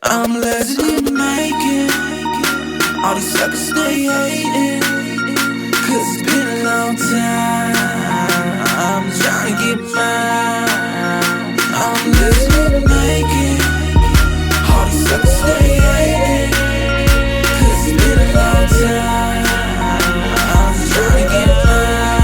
I'm a legend in the making. All these suckers stay hating, cause it's been a long time. I'm trying to get mine. I'm a legend in the making. All these suckers stay hating, cause it's been a long time. I'm trying to get mine.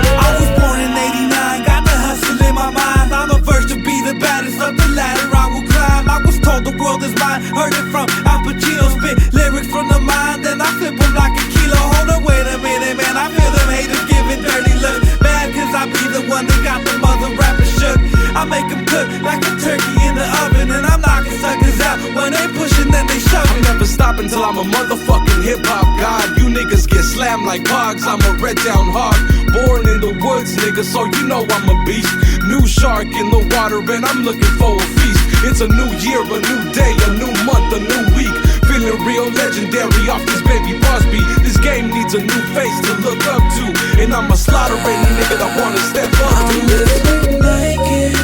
I was born in '89, got the hustle in my mind. On the verge to be the baddest of the ladder I will climb. I was told the world is mine, heard it from Al Pacino. Spit lyrics from the mind, then I flip them like a kilo. Hold on, wait a minute, man, I feel them haters giving dirty looks. Mad cause I be the one that got the mother rappers shook. I make them cook like a turkey in the oven, and I'm knocking suckers out. When they pushing, then they shoving. I'm never stopping till I'm a motherfucking hip-hop god. You niggas get slammed like pogs, I'm a red down hog. Born in the woods, nigga, so you know I'm a beast. New shark in the water and I'm looking for a feast. It's a new year, a new day, a new month, a new week. Feeling real legendary off this baby boss beat. This game needs a new face to look up to, and I'm a slaughter any nigga that wanna step up to. I'm living naked.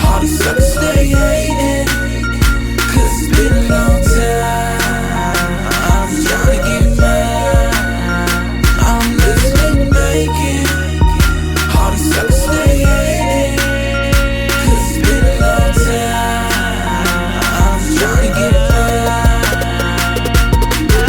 All these suckers stay hating, cause it's been a long time. I'm trying to get mine. I'm living naked. All these suckers stay hating, cause it's been a long time. I'm trying to get mine.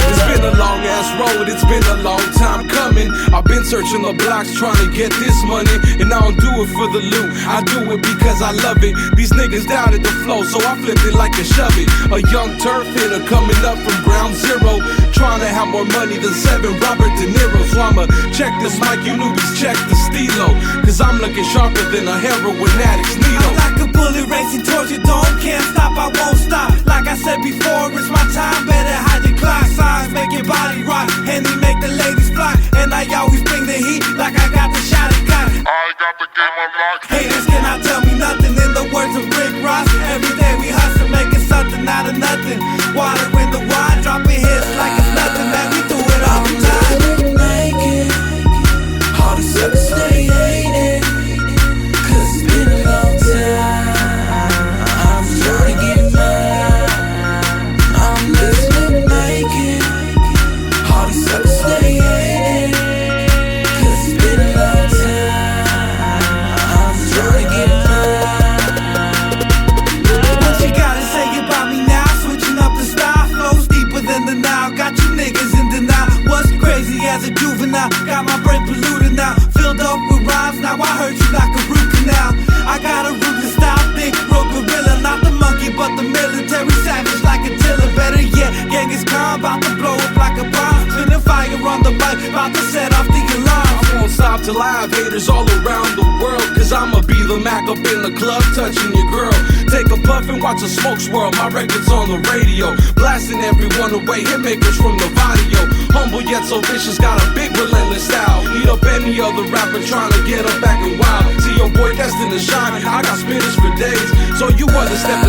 It's been a long ass road, it's been a long time coming. I've been searching the blocks trying to get this money, and I don't do it for the loot, I do it because I love it. These niggas doubted the flow, so I flipped it like a shove it. A young turf hitter coming up from ground zero, trying to have more money than 7 Robert De Niro. So I'ma check this mic, you newbies check the stilo, cause I'm looking sharper than a heroin addict's needle. I'm like a bullet racing towards your dome, can't stop, I won't stop. Like I said before, it's my time, better hide your clock. Signs make your body rock, Henny make the ladies fly. And I always bring the heat, like I got the shot and got it. I got the game unlocked. Haters cannot tell me nothing, in the words of Rick Ross. Every day we hustle, making something out of nothing. Water in the wine, dropping hits like it's nothing, man, we do it all the time. Living naked. All these suckers stay hating, cause it's been a long time. I'm trying to get mine. I'm living naked. All these suckers stay hating, cause it's been a long time. I'm trying to get mine. What you gotta say about me now? Switching up the style, flows deeper than the Nile. Got you niggas in denial. Was crazy as a juvenile, got my brain polluted now. Filled up with rhymes, now I heard you like a root canal. I got a ruthless style, thick, road gorilla. Not the monkey, but the military savage like a tiller. Better yet, gang is calm, about to blow up like a bomb. Spinning fire on the mic, about to set off the alarm. I won't stop till I have haters all around the world, cause I'ma be the Mac up in the club touching your girl. Take a puff and watch a smoke swirl, my record's on the radio, blasting everyone away, hitmakers from the Vadio. Humble yet so vicious, got a big relentless style. Eat up any other rapper trying to get up back and wild. See your boy destined to shine, I got spitters for days, so you understand